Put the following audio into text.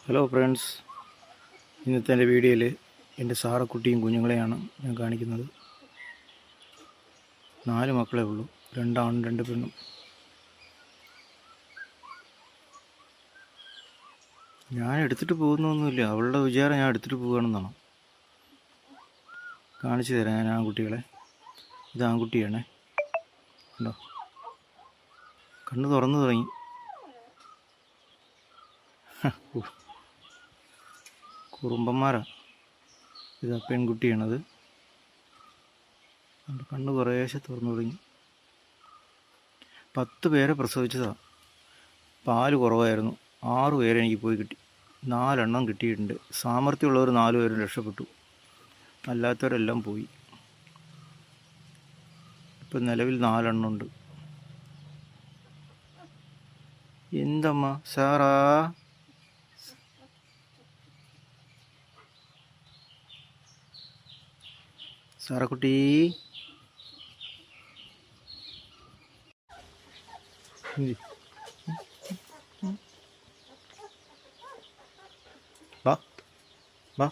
Hello friends, ഇന്നത്തെ എൻ്റെ വീഡിയോയിൽ എൻ്റെ സാറക്കുട്ടിയും കുഞ്ഞുങ്ങളെയാണ് ഞാൻ കാണിക്കുന്നത്. 4 മക്കളേ ഉള്ളൂ, 2 ആണും 2 പെണ്ണും. ഞാൻ എടുത്തിട്ട് പോകുന്നൊന്നുമില്ല, അവളുടെ വിചാരം ഞാൻ എടുത്തിട്ട് പോവുകയാണെന്നാണ്. കാണിച്ചു തരാം ഞാൻ ആൺകുട്ടികളെ. ഇത് ആൺകുട്ടിയാണേ, ഉണ്ടോ? കണ്ണ് തുറന്നു തുടങ്ങി. കുറുമ്പന്മാരാ. ഇതാ പെൺകുട്ടിയാണത്. കണ്ണ് കുറേശ്ശെ തുറന്നു തുടങ്ങി. 10 പേരെ പ്രസവിച്ചതാണ്. പാല് കുറവായിരുന്നു. 6 പേരെ എനിക്ക് പോയി കിട്ടി. 4 എണ്ണം കിട്ടിയിട്ടുണ്ട്. സാമർഥ്യമുള്ളവർ 4 പേരും രക്ഷപ്പെട്ടു, അല്ലാത്തവരെല്ലാം പോയി. ഇപ്പം നിലവിൽ 4 എണ്ണം ഉണ്ട്. എന്തമ്മ സാറാ? സാറക്കുട്ടി, വാ വാ.